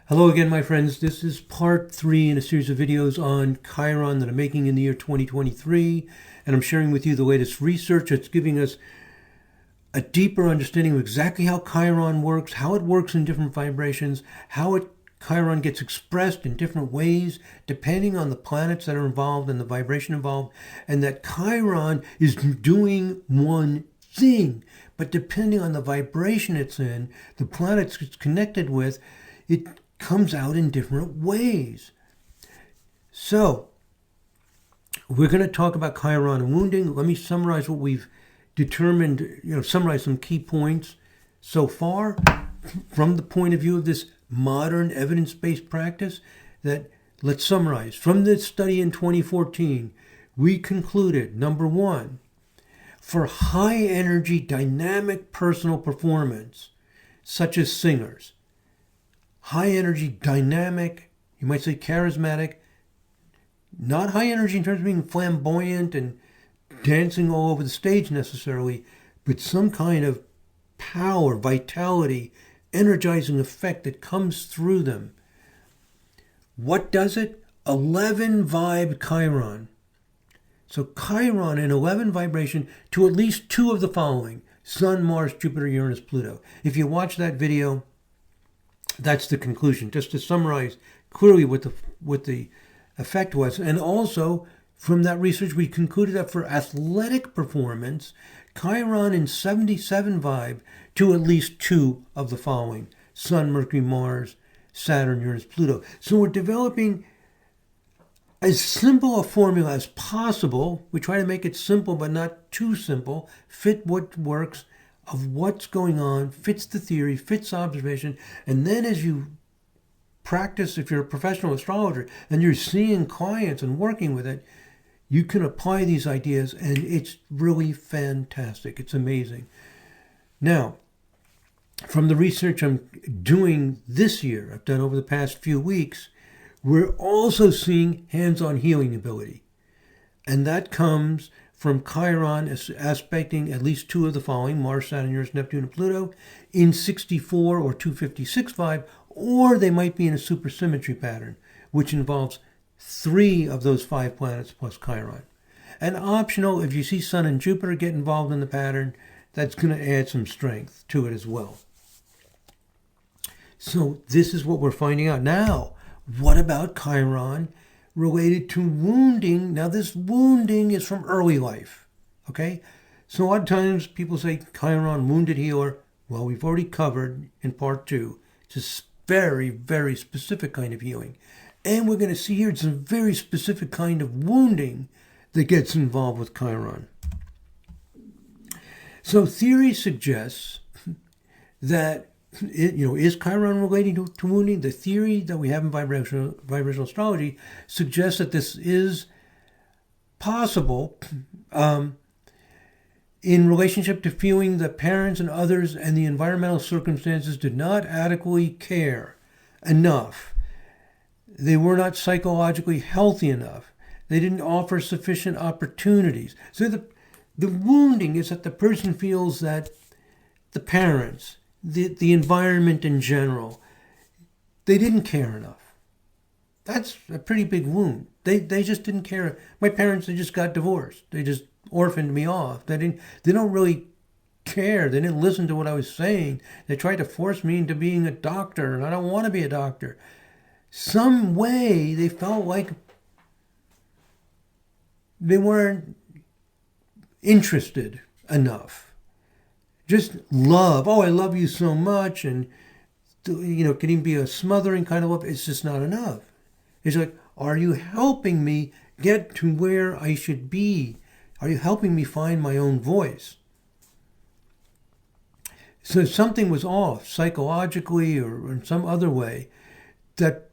Hello again, my friends. This is part 3 in a series of videos on Chiron that I'm making in the year 2023. And I'm sharing with you the latest research that's giving us a deeper understanding of exactly how Chiron works, how it works in different vibrations, Chiron gets expressed in different ways depending on the planets that are involved and the vibration involved, and that Chiron is doing one thing, but depending on the vibration it's in, the planets it's connected with, it comes out in different ways. So, we're going to talk about Chiron and wounding. Let me summarize what we've determined, summarize some key points so far from the point of view of this modern evidence-based practice. Let's summarize. From this study in 2014, we concluded, number one, for high energy, dynamic personal performance, such as singers, high energy, dynamic, you might say charismatic, not high energy in terms of being flamboyant and dancing all over the stage necessarily, but some kind of power, vitality, energizing effect that comes through them. What does it? 11 vibe Chiron. So Chiron in 11 vibration to at least 2 of the following: Sun, Mars, Jupiter, Uranus, Pluto. If you watch that video, that's the conclusion. Just to summarize clearly what the effect was. And also, from that research, we concluded that for athletic performance, Chiron in 77 vibe to at least 2 of the following: Sun, Mercury, Mars, Saturn, Uranus, Pluto. So we're developing as simple a formula as possible. We try to make it simple, but not too simple, fit what works, of what's going on, fits the theory, fits observation. And then as you practice, if you're a professional astrologer and you're seeing clients and working with it, you can apply these ideas, and it's really fantastic. It's amazing. Now, from the research I'm doing this year, I've done over the past few weeks, we're also seeing hands-on healing ability. And that comes from Chiron aspecting at least 2 of the following: Mars, Saturn, Uranus, Neptune, and Pluto in 64 or 256 vibe, or they might be in a supersymmetry pattern, which involves 3 of those 5 planets plus Chiron. And optional, if you see Sun and Jupiter get involved in the pattern, that's going to add some strength to it as well. So this is what we're finding out. Now, what about Chiron related to wounding? Now, this wounding is from early life, okay? So a lot of times people say Chiron, wounded healer. Well, we've already covered in part 2. It's a very, very specific kind of healing. And we're going to see here it's a very specific kind of wounding that gets involved with Chiron. So theory suggests that, is Chiron relating to wounding? The theory that we have in vibrational astrology suggests that this is possible in relationship to feeling that parents and others and the environmental circumstances did not adequately care enough. They were not psychologically healthy enough. They didn't offer sufficient opportunities. So the wounding is that the person feels that the parents, the environment in general, they didn't care enough. That's a pretty big wound. They just didn't care. My parents, they just got divorced. They just orphaned me off. They don't really care. They didn't listen to what I was saying. They tried to force me into being a doctor, and I don't want to be a doctor. Some way they felt like they weren't interested enough. Just love. Oh, I love you so much. And, can even be a smothering kind of love. It's just not enough. It's like, are you helping me get to where I should be? Are you helping me find my own voice? So something was off psychologically or in some other way that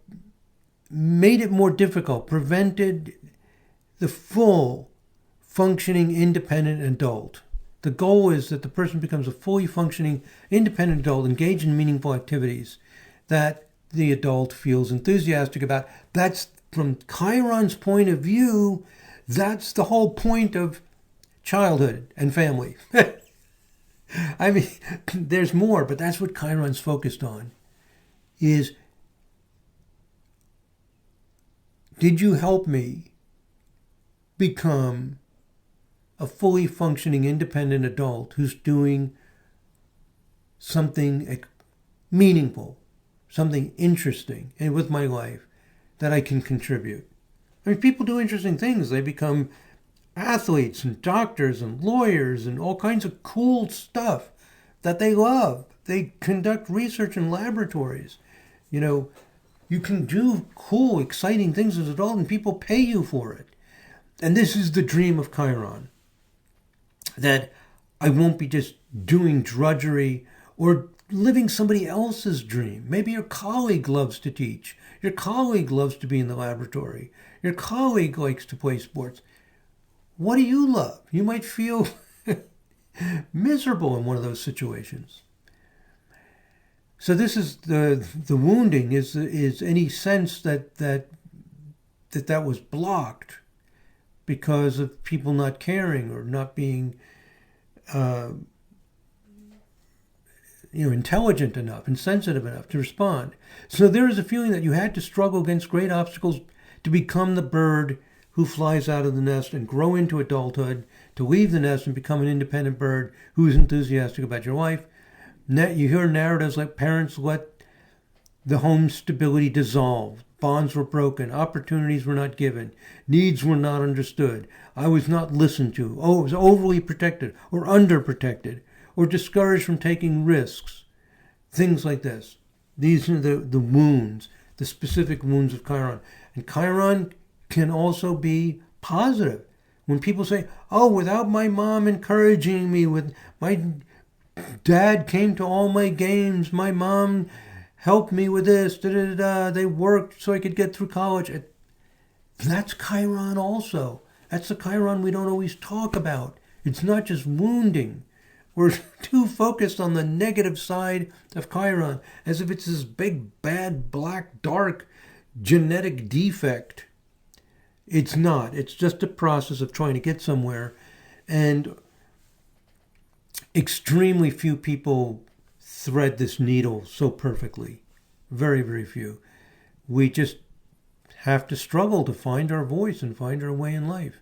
made it more difficult, prevented the full functioning independent adult. The goal is that the person becomes a fully functioning independent adult engaged in meaningful activities that the adult feels enthusiastic about. That's, from Chiron's point of view, that's the whole point of childhood and family. I mean, there's more, but that's what Chiron's focused on, is did you help me become a fully functioning, independent adult who's doing something meaningful, something interesting and with my life that I can contribute? I mean, people do interesting things. They become athletes and doctors and lawyers and all kinds of cool stuff that they love. They conduct research in laboratories. You know, you can do cool, exciting things as an adult and people pay you for it. And this is the dream of Chiron, that I won't be just doing drudgery or living somebody else's dream. Maybe your colleague loves to teach. Your colleague loves to be in the laboratory. Your colleague likes to play sports. What do you love? You might feel miserable in one of those situations. So this is the wounding is any sense that was blocked because of people not caring or not being intelligent enough and sensitive enough to respond. So there is a feeling that you had to struggle against great obstacles to become the bird who flies out of the nest and grow into adulthood, to leave the nest and become an independent bird who is enthusiastic about your life. You hear narratives like parents let the home stability dissolve, bonds were broken, opportunities were not given, needs were not understood, I was not listened to, I was overly protected or underprotected, or discouraged from taking risks. Things like this. These are the wounds, the specific wounds of Chiron. And Chiron can also be positive. When people say, oh, without my mom encouraging me, with my dad came to all my games, my mom helped me with this, they worked so I could get through college. That's Chiron also. That's the Chiron we don't always talk about. It's not just wounding. We're too focused on the negative side of Chiron, as if it's this big, bad, black, dark genetic defect. It's not. It's just a process of trying to get somewhere. And extremely few people thread this needle so perfectly. Very, very few. We just have to struggle to find our voice and find our way in life.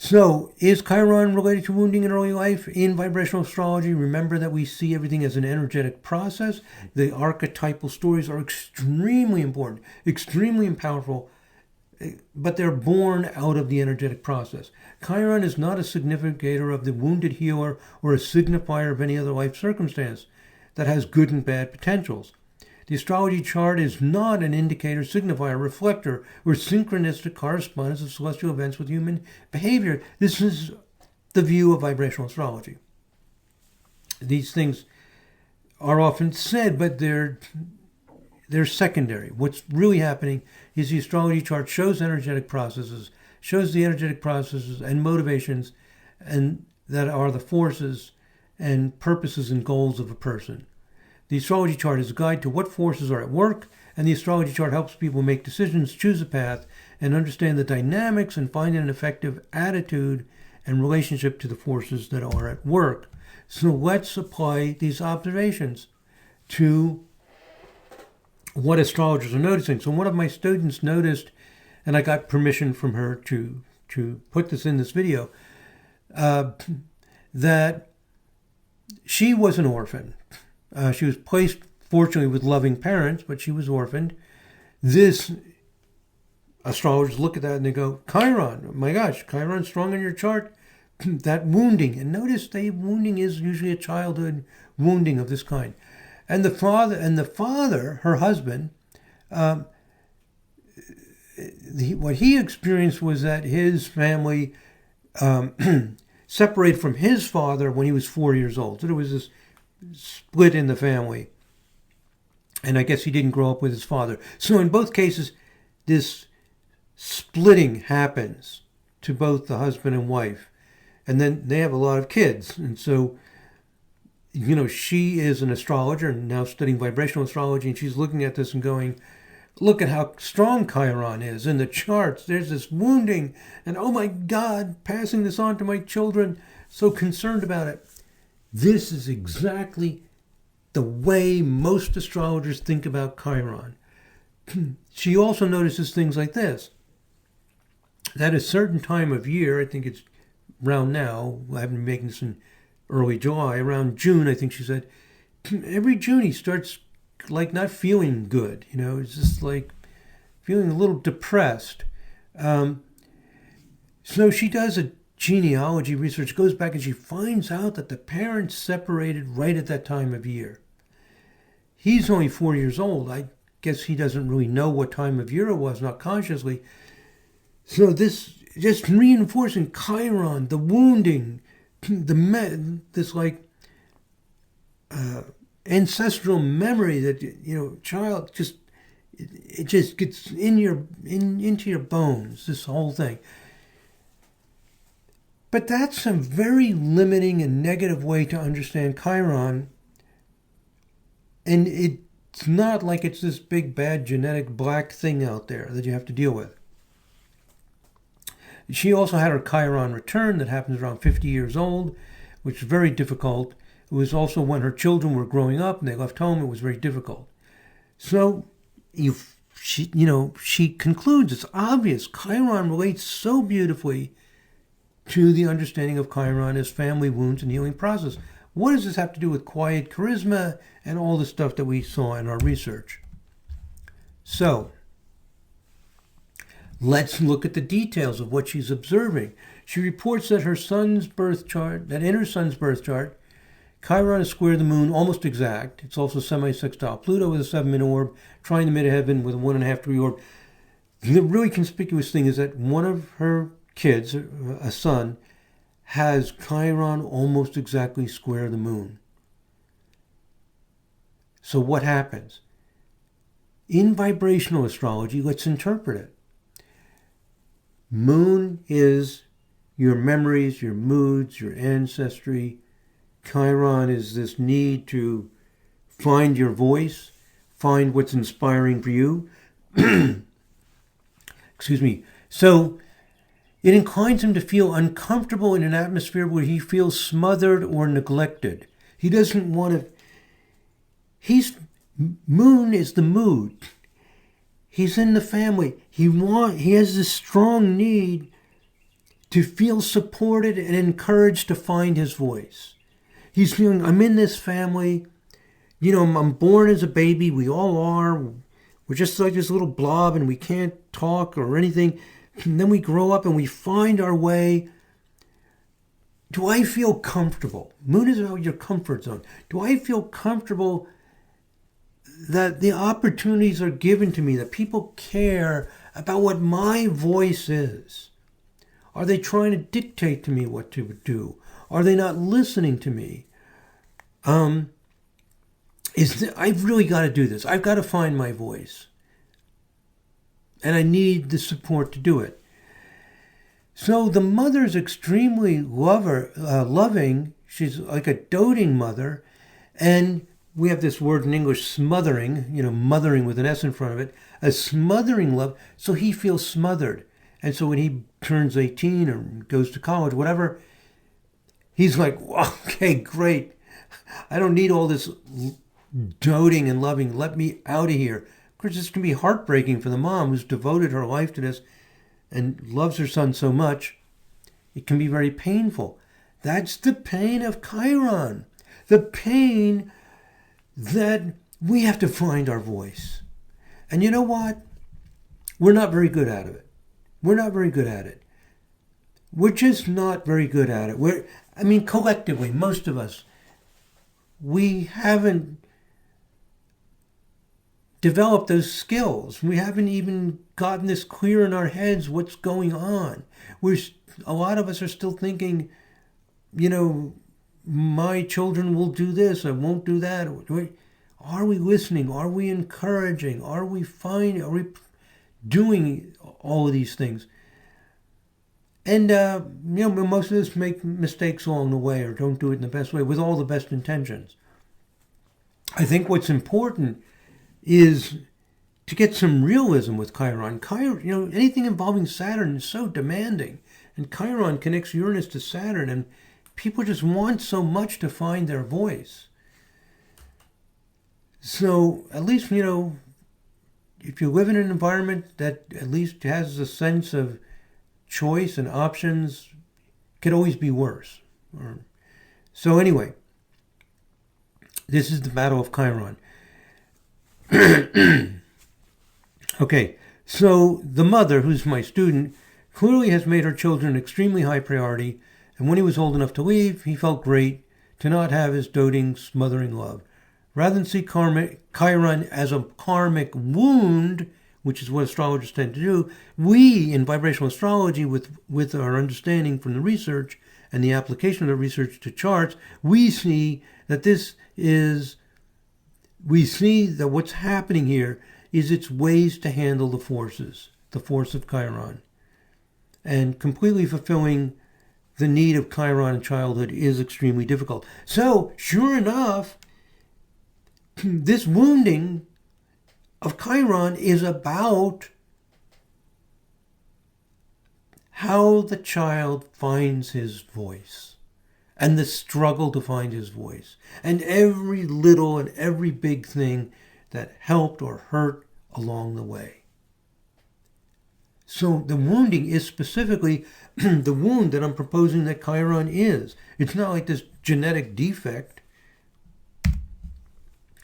So, is Chiron related to wounding in early life? In vibrational astrology, remember that we see everything as an energetic process. The archetypal stories are extremely important, extremely powerful, but they're born out of the energetic process. Chiron is not a significator of the wounded healer or a signifier of any other life circumstance that has good and bad potentials. The astrology chart is not an indicator, signifier, reflector, or synchronistic correspondence of celestial events with human behavior. This is the view of vibrational astrology. These things are often said, but they're secondary. What's really happening is the astrology chart shows energetic processes, shows the energetic processes and motivations, and that are the forces and purposes and goals of a person. The astrology chart is a guide to what forces are at work, and the astrology chart helps people make decisions, choose a path, and understand the dynamics and find an effective attitude and relationship to the forces that are at work. So let's apply these observations to what astrologers are noticing. So one of my students noticed, and I got permission from her to put this in this video, that she was an orphan. She was placed, fortunately, with loving parents, but she was orphaned. This astrologers look at that and they go, Chiron, oh my gosh, Chiron's strong in your chart. That wounding. And notice wounding is usually a childhood wounding of this kind. And the father, her husband, what he experienced was that his family separated from his father when he was 4 years old. So there was this split in the family. And I guess he didn't grow up with his father. So in both cases, this splitting happens to both the husband and wife. And then they have a lot of kids. And so, she is an astrologer and now studying vibrational astrology. And she's looking at this and going, look at how strong Chiron is in the charts. There's this wounding. And oh my God, passing this on to my children. So concerned about it. This is exactly the way most astrologers think about Chiron. she also notices things like this. At a certain time of year, I think it's around now, I've been making this in early July, around June, I think she said, every June he starts like not feeling good. It's just like feeling a little depressed. So she does a genealogy research, goes back, and she finds out that the parents separated right at that time of year. He's only 4 years old. I guess he doesn't really know what time of year it was, not consciously. So this just reinforcing Chiron, the wounding, this like ancestral memory that child just it just gets into your bones. This whole thing. But that's a very limiting and negative way to understand Chiron. And it's not like it's this big, bad, genetic black thing out there that you have to deal with. She also had her Chiron return that happens around 50 years old, which is very difficult. It was also when her children were growing up and they left home. It was very difficult. So she concludes it's obvious. Chiron relates so beautifully to the understanding of Chiron as family wounds and healing process. What does this have to do with quiet charisma and all the stuff that we saw in our research? So, let's look at the details of what she's observing. She reports that in her son's birth chart, Chiron is square the moon, almost exact. It's also semi-sextile Pluto with a 7-minute orb, trine the midheaven with a 1.5 degree orb. The really conspicuous thing is that one of her kids, a son, has Chiron almost exactly square the moon. So what happens? In vibrational astrology, let's interpret it. Moon is your memories, your moods, your ancestry. Chiron is this need to find your voice, find what's inspiring for you. Excuse me. So it inclines him to feel uncomfortable in an atmosphere where he feels smothered or neglected. He doesn't want to... Moon is the mood. He's in the family. He has this strong need to feel supported and encouraged to find his voice. He's feeling, I'm in this family. I'm born as a baby. We all are. We're just like this little blob and we can't talk or anything. And then we grow up and we find our way. Do I feel comfortable? Moon is about your comfort zone. Do I feel comfortable that the opportunities are given to me, that people care about what my voice is? Are they trying to dictate to me what to do? Are they not listening to me? I've really got to do this. I've got to find my voice. And I need the support to do it. So the mother's extremely loving. She's like a doting mother. And we have this word in English, smothering, mothering with an S in front of it. A smothering love. So he feels smothered. And so when he turns 18 or goes to college, whatever, he's like, okay, great. I don't need all this doting and loving. Let me out of here. Of course, this can be heartbreaking for the mom who's devoted her life to this and loves her son so much. It can be very painful. That's the pain of Chiron. The pain that we have to find our voice. And you know what? We're not very good at it. We're not very good at it. We're just not very good at it. Collectively, most of us, we haven't developed those skills. We haven't even gotten this clear in our heads what's going on. A lot of us are still thinking, my children will do this, I won't do that. Are we listening? Are we encouraging? Are we doing all of these things? And, most of us make mistakes along the way or don't do it in the best way with all the best intentions. I think what's important is to get some realism with Chiron. Chiron, anything involving Saturn is so demanding. And Chiron connects Uranus to Saturn, and people just want so much to find their voice. So at least, if you live in an environment that at least has a sense of choice and options, it could always be worse. So anyway, this is the battle of Chiron. Okay, so the mother, who's my student, clearly has made her children an extremely high priority, and when he was old enough to leave, he felt great to not have his doting, smothering love. Rather than see Chiron as a karmic wound, which is what astrologers tend to do, we, in vibrational astrology, with our understanding from the research and the application of the research to charts, we see that what's happening here is its ways to handle the force of Chiron. And completely fulfilling the need of Chiron in childhood is extremely difficult. So, sure enough, this wounding of Chiron is about how the child finds his voice and the struggle to find his voice and every little and every big thing that helped or hurt along the way. So the wounding is specifically the wound that I'm proposing that Chiron is. It's not like this genetic defect.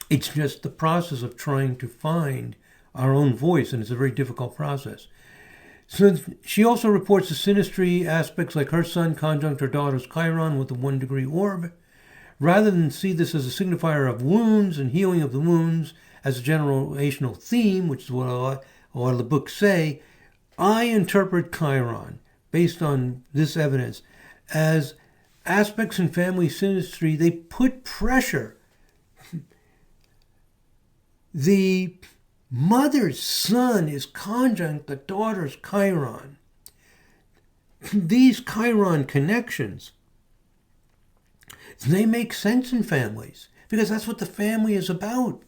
It's just the process of trying to find our own voice, and it's a very difficult process. So she also reports the synastry aspects like her sun conjunct her daughter's Chiron with a 1-degree orb. Rather than see this as a signifier of wounds and healing of the wounds as a generational theme, which is what a lot of the books say, I interpret Chiron, based on this evidence, as aspects in family synastry. They put pressure. The mother's sun is conjunct the daughter's Chiron. These Chiron connections, they make sense in families because that's what the family is about.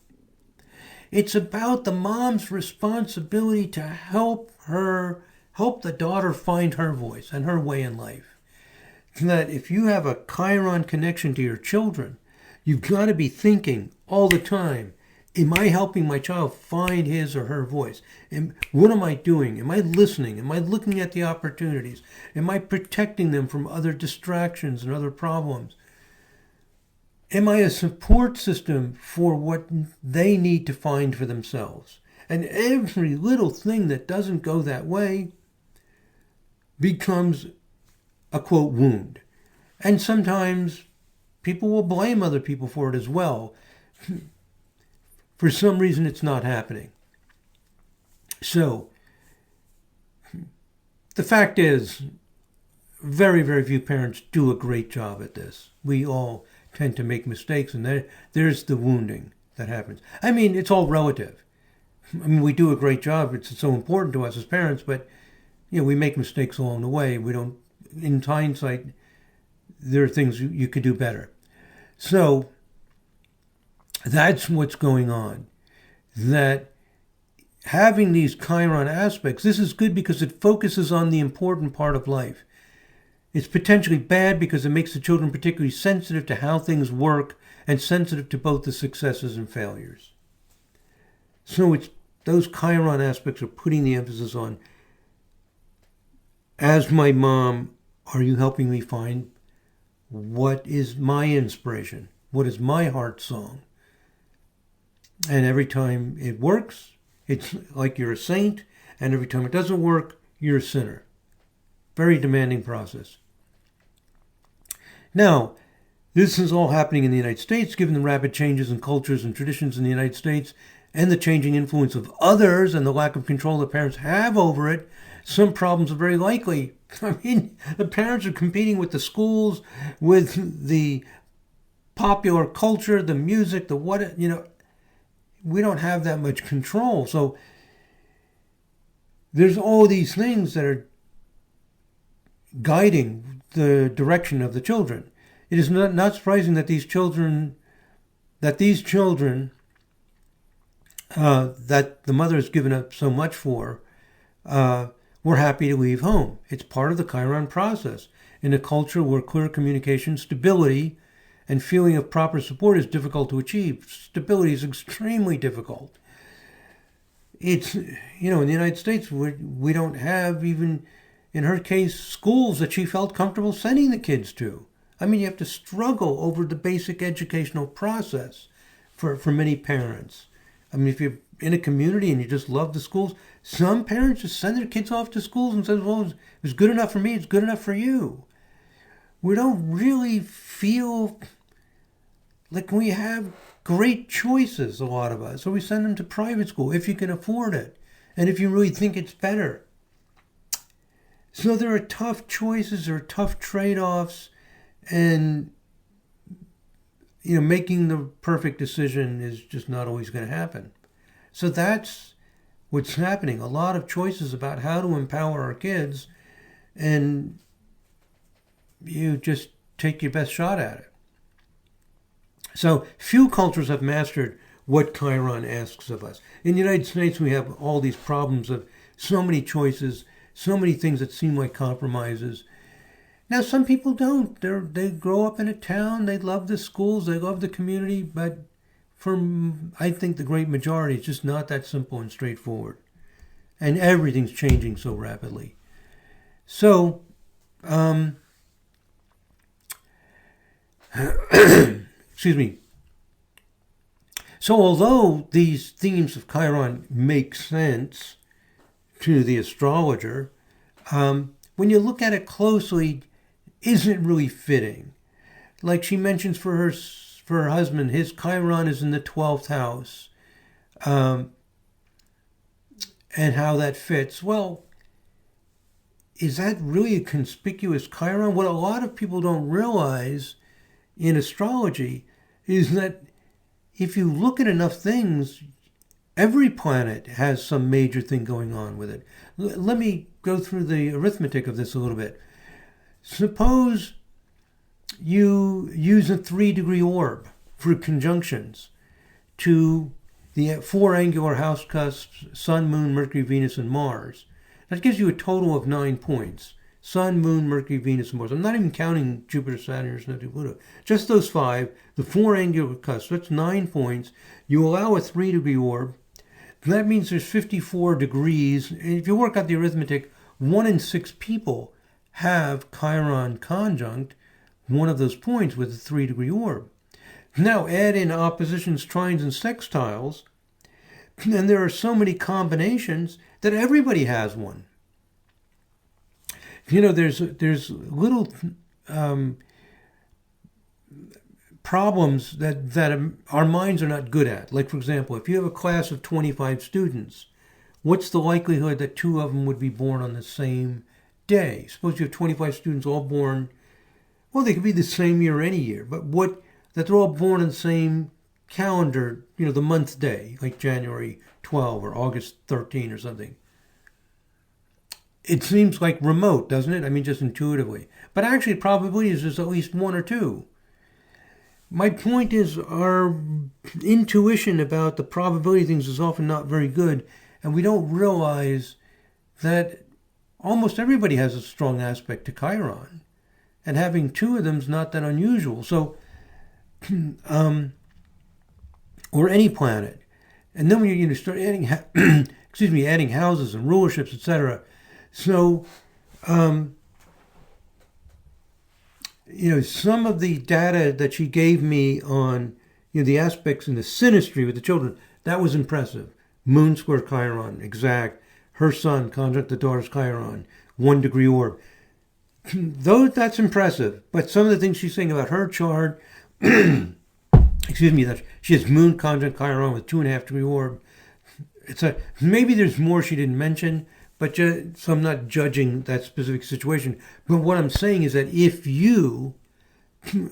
It's about the mom's responsibility to help the daughter find her voice and her way in life. That if you have a Chiron connection to your children, you've got to be thinking all the time, am I helping my child find his or her voice? And what am I doing? Am I listening? Am I looking at the opportunities? Am I protecting them from other distractions and other problems? Am I a support system for what they need to find for themselves? And every little thing that doesn't go that way becomes a, quote, wound. And sometimes people will blame other people for it as well. For some reason, it's not happening. So, the fact is, very, very few parents do a great job at this. We all tend to make mistakes, and there's the wounding that happens. I mean, it's all relative. I mean, we do a great job. It's so important to us as parents, but we make mistakes along the way. We don't, in hindsight, there are things you could do better. So that's what's going on. That having these Chiron aspects, this is good because it focuses on the important part of life. It's potentially bad because it makes the children particularly sensitive to how things work and sensitive to both the successes and failures. So it's those Chiron aspects are putting the emphasis on, as my mom, are you helping me find what is my inspiration? What is my heart song? And every time it works, it's like you're a saint. And every time it doesn't work, you're a sinner. Very demanding process. Now, this is all happening in the United States, given the rapid changes in cultures and traditions in the United States and the changing influence of others and the lack of control that parents have over it. Some problems are very likely. I mean, the parents are competing with the schools, with the popular culture, the music, the what, we don't have that much control. So there's all these things that are guiding the direction of the children. It is not surprising that these children that the mother has given up so much for, were happy to leave home. It's part of the Chiron process. In a culture where clear communication, stability, and feeling of proper support is difficult to achieve. Stability is extremely difficult. it's, you know, in the United States, we don't have even, in her case, schools that she felt comfortable sending the kids to. I mean, you have to struggle over the basic educational process for many parents. I mean, if you're in a community and you just love the schools, some parents just send their kids off to schools and says, well, it's good enough for me, it's good enough for you. We don't really feel like we have great choices, a lot of us. So we send them to private school if you can afford it and if you really think it's better. So there are tough choices, there are tough trade-offs, and you know, making the perfect decision is just not always going to happen. So that's what's happening. A lot of choices about how to empower our kids, and you just take your best shot at it. So few cultures have mastered what Chiron asks of us. In the United States, we have all these problems of so many choices, so many things that seem like compromises. Now, some people don't. They grow up in a town, they love the schools, they love the community, but I think the great majority, it's just not that simple and straightforward. And everything's changing so rapidly. So, excuse me. So although these themes of Chiron make sense to the astrologer, when you look at it closely, isn't really fitting. Like she mentions for her husband, his Chiron is in the 12th house, and how that fits. Well, is that really a conspicuous Chiron? What a lot of people don't realize in astrology is that if you look at enough things, every planet has some major thing going on with it. Let me go through the arithmetic of this a little bit. Suppose you use a 3-degree orb for conjunctions to the 4 angular house cusps, Sun, Moon, Mercury, Venus, and Mars. That gives you a total of 9 points. Sun, Moon, Mercury, Venus, and Mars. I'm not even counting Jupiter, Saturn, Neptune, Pluto. Just those 5, the 4 angular cusps. That's 9 points. You allow a 3-degree orb. That means there's 54 degrees. And if you work out the arithmetic, 1 in 6 people have Chiron conjunct one of those points with a 3-degree orb. Now add in oppositions, trines, and sextiles, and there are so many combinations that everybody has one. You know, there's little problems that our minds are not good at. Like, for example, if you have a class of 25 students, what's the likelihood that 2 of them would be born on the same day? Suppose you have 25 students all born, well, they could be the same year any year, but that they're all born on the same calendar, you know, the month day, like January 12 or August 13 or something. It seems like remote, doesn't it? I mean, just intuitively. But actually, it probably is just at least 1 or 2. My point is our intuition about the probability of things is often not very good, and we don't realize that almost everybody has a strong aspect to Chiron, and having 2 of them is not that unusual. So, or any planet. And then when you start adding, adding houses and rulerships, etc. So, some of the data that she gave me on, the aspects in the synastry with the children, that was impressive. Moon square Chiron, exact. Her sun conjunct the daughter's Chiron, 1-degree orb. That's impressive. But some of the things she's saying about her chart, that she has Moon conjunct Chiron with 2.5-degree orb. Maybe there's more she didn't mention, so I'm not judging that specific situation. But what I'm saying is that if you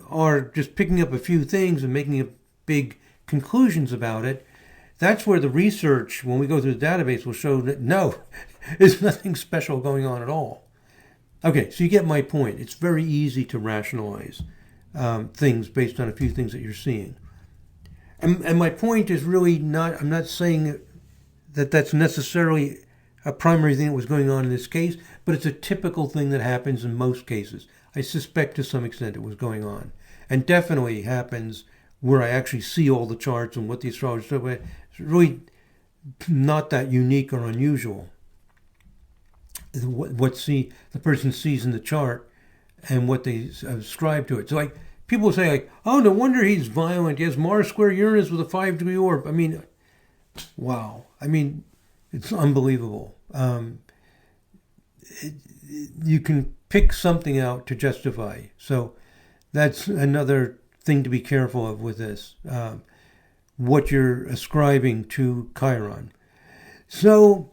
are just picking up a few things and making big conclusions about it, that's where the research, when we go through the database, will show that no, there's nothing special going on at all. Okay, so you get my point. It's very easy to rationalize things based on a few things that you're seeing. And my point is really not, I'm not saying that that's necessarily a primary thing that was going on in this case, but it's a typical thing that happens in most cases. I suspect to some extent it was going on. And definitely happens where I actually see all the charts and what the astrologers talk about. It's really, not that unique or unusual. What the person sees in the chart and what they ascribe to it. So like people say like, oh, no wonder he's violent. He has Mars square Uranus with a 5-degree orb. I mean, wow. I mean, it's unbelievable. You can pick something out to justify. So that's another thing to be careful of with this. What you're ascribing to Chiron. So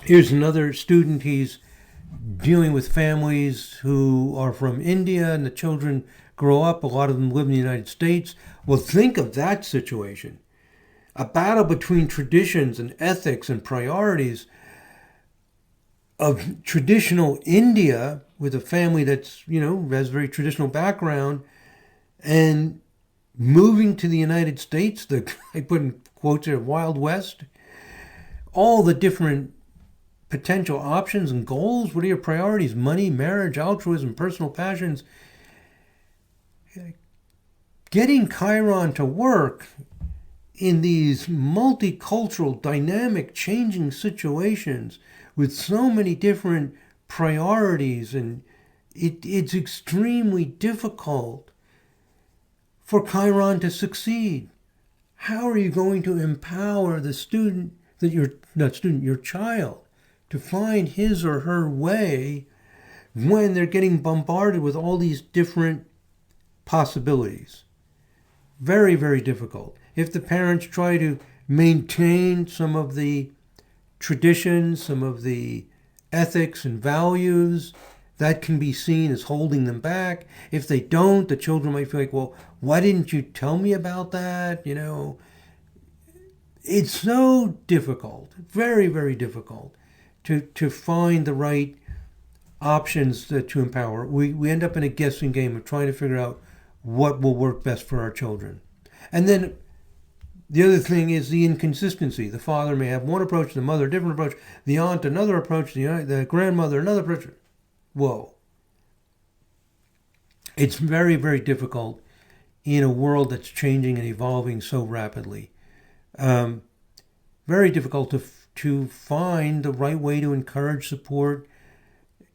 here's another student. He's dealing with families who are from India, and the children grow up. A lot of them live in the United States. Well, think of that situation. A battle between traditions and ethics and priorities of traditional India with a family that's, has a very traditional background, and moving to the United States, I put in quotes here, Wild West, all the different potential options and goals. What are your priorities? Money, marriage, altruism, personal passions. Getting Chiron to work in these multicultural, dynamic, changing situations with so many different priorities, and it's extremely difficult for Chiron to succeed. How are you going to empower the student, your child, to find his or her way when they're getting bombarded with all these different possibilities? Very, very difficult. If the parents try to maintain some of the traditions, some of the ethics and values, that can be seen as holding them back. If they don't, the children might feel like, well, why didn't you tell me about that? It's so difficult, very, very difficult to find the right options to empower. We end up in a guessing game of trying to figure out what will work best for our children. And then the other thing is the inconsistency. The father may have one approach, the mother a different approach, the aunt another approach, the grandmother another approach. Whoa. It's very, very difficult in a world that's changing and evolving so rapidly. Very difficult to find the right way to encourage, support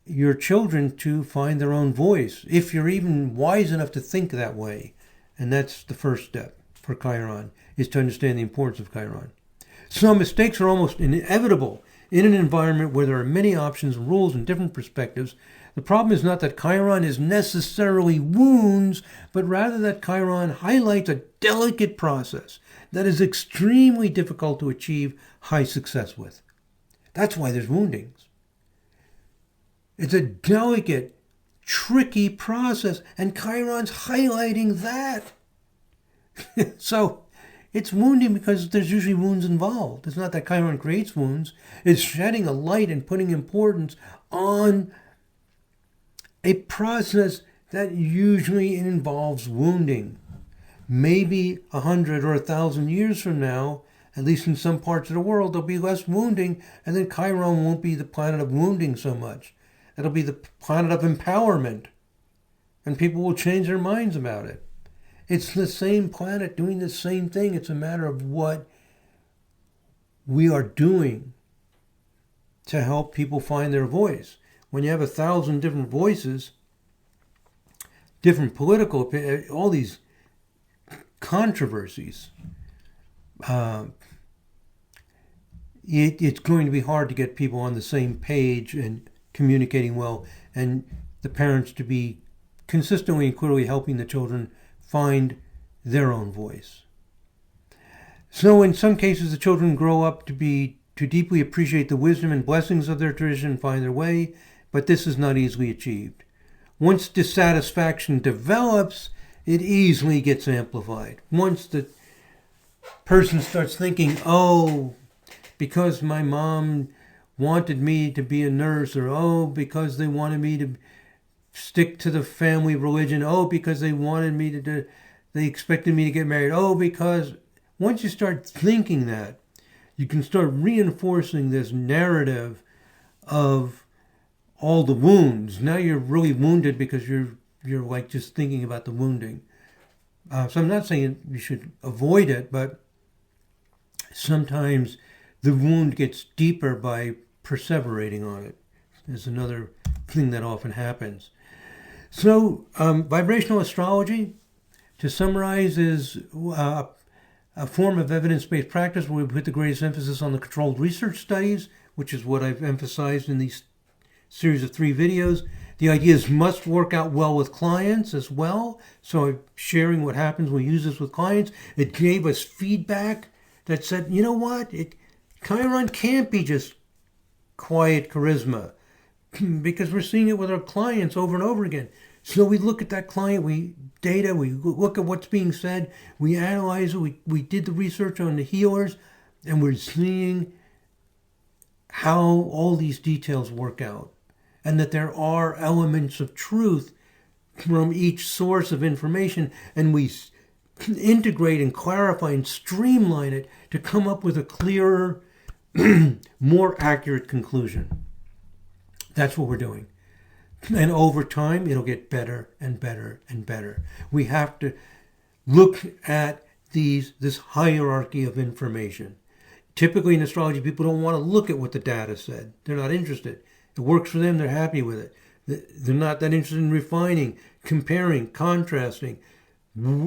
your children to find their own voice, if you're even wise enough to think that way. And that's the first step for Chiron, is to understand the importance of Chiron. So mistakes are almost inevitable in an environment where there are many options, rules, and different perspectives. The problem is not that Chiron is necessarily wounds, but rather that Chiron highlights a delicate process that is extremely difficult to achieve high success with. That's why there's woundings. It's a delicate, tricky process, and Chiron's highlighting that. So it's wounding because there's usually wounds involved. It's not that Chiron creates wounds. It's shedding a light and putting importance on a process that usually involves wounding. Maybe 100 or 1,000 years from now, at least in some parts of the world, there'll be less wounding, and then Chiron won't be the planet of wounding so much. It'll be the planet of empowerment, and people will change their minds about it. It's the same planet doing the same thing. It's a matter of what we are doing to help people find their voice. When you have 1,000 different voices, different political opinions, all these controversies, it's going to be hard to get people on the same page and communicating well, and the parents to be consistently and clearly helping the children find their own voice. So in some cases, the children grow up to deeply appreciate the wisdom and blessings of their tradition and find their way, but this is not easily achieved. Once dissatisfaction develops, it easily gets amplified. Once the person starts thinking, oh, because my mom wanted me to be a nurse, or oh, because they wanted me to stick to the family religion, oh, because they wanted me to they expected me to get married, oh, because once you start thinking that, you can start reinforcing this narrative of all the wounds. Now you're really wounded because you're like just thinking about the wounding. So I'm not saying you should avoid it, but sometimes the wound gets deeper by perseverating on it. There's another thing that often happens. So, vibrational astrology, to summarize, is a form of evidence-based practice where we put the greatest emphasis on the controlled research studies, which is what I've emphasized in these series of 3 videos. The ideas must work out well with clients as well. So I'm sharing what happens when we use this with clients. It gave us feedback that said, you know what? Chiron can't be just quiet charisma because we're seeing it with our clients over and over again. So we look at that client, we look at what's being said, we analyze it, we did the research on the healers, and we're seeing how all these details work out, and that there are elements of truth from each source of information, and we integrate and clarify and streamline it to come up with a clearer, more accurate conclusion. That's what we're doing. And over time, it'll get better and better and better. We have to look at this hierarchy of information. Typically in astrology, people don't want to look at what the data said. They're not interested. It works for them. They're happy with it. They're not that interested in refining, comparing, contrasting,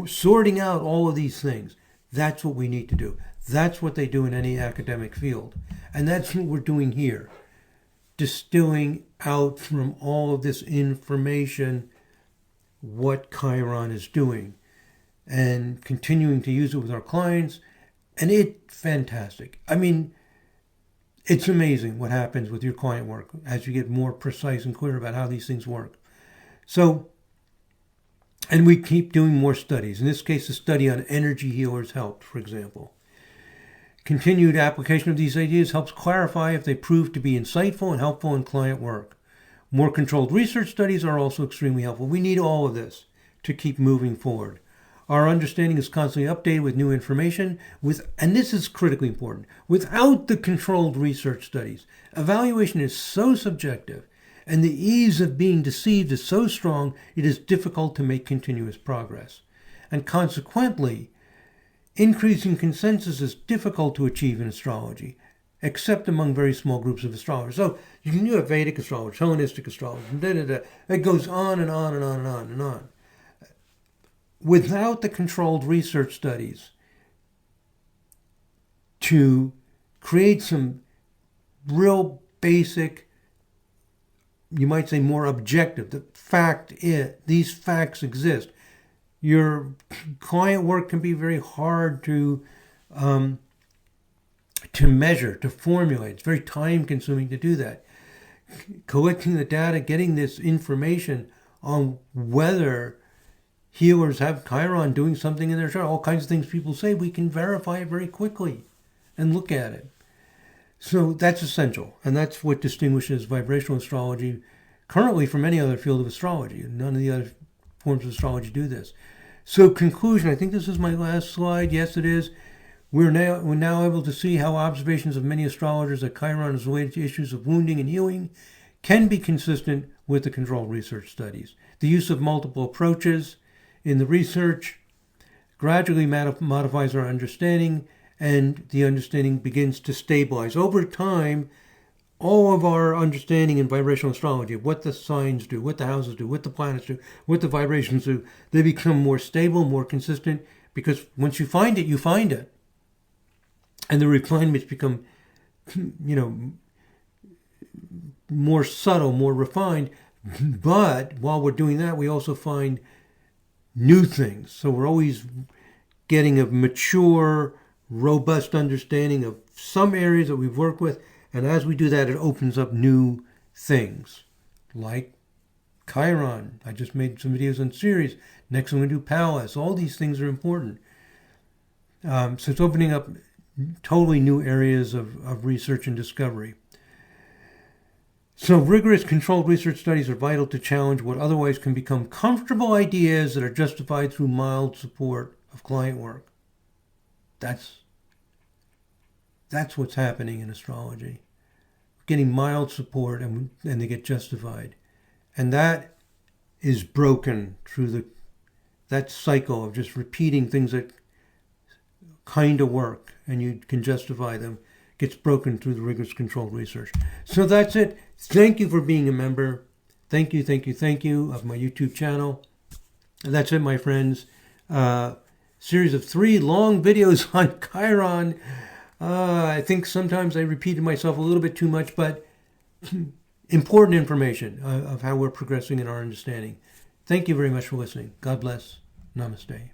sorting out all of these things. That's what we need to do. That's what they do in any academic field. And that's what we're doing here. Distilling out from all of this information what Chiron is doing and continuing to use it with our clients. And it's fantastic. I mean, it's amazing what happens with your client work as you get more precise and clear about how these things work. So, and we keep doing more studies. In this case, a study on energy healers helped, for example. Continued application of these ideas helps clarify if they prove to be insightful and helpful in client work. More controlled research studies are also extremely helpful. We need all of this to keep moving forward. Our understanding is constantly updated with new information, and this is critically important. Without the controlled research studies, evaluation is so subjective, and the ease of being deceived is so strong, it is difficult to make continuous progress. And consequently, increasing consensus is difficult to achieve in astrology, except among very small groups of astrologers. So you can do a Vedic astrology, Hellenistic astrology, It goes on and on and on and on and on. Without the controlled research studies to create some real basic, you might say more objective, the fact is, these facts exist. Your client work can be very hard to measure, to formulate. It's very time consuming to do that. Collecting the data, getting this information on whether healers have Chiron doing something in their chart, all kinds of things people say, we can verify it very quickly and look at it. So that's essential. And that's what distinguishes vibrational astrology currently from any other field of astrology. None of the other forms of astrology do this. So conclusion, I think this is my last slide. Yes, it is. We're now able to see how observations of many astrologers that Chiron is related to issues of wounding and healing can be consistent with the controlled research studies. The use of multiple approaches in the research gradually modifies our understanding, and the understanding begins to stabilize. Over time, all of our understanding in vibrational astrology, what the signs do, what the houses do, what the planets do, what the vibrations do, they become more stable, more consistent, because once you find it, you find it. And the refinements become, more subtle, more refined. But while we're doing that, we also find new things. So we're always getting a mature, robust understanding of some areas that we've worked with. And as we do that, it opens up new things, like Chiron. I just made some videos on Ceres. Next I'm going to do Pallas. All these things are important. So it's opening up totally new areas of research and discovery. So rigorous controlled research studies are vital to challenge what otherwise can become comfortable ideas that are justified through mild support of client work. That's what's happening in astrology. Getting mild support and they get justified. And that is broken through that cycle of just repeating things that kind of work. and you can justify them, gets broken through the rigorous controlled research. So that's it. Thank you for being a member. Thank you, thank you, thank you of my YouTube channel. And that's it, my friends. Series of 3 long videos on Chiron. I think sometimes I repeated myself a little bit too much, but important information of how we're progressing in our understanding. Thank you very much for listening. God bless. Namaste.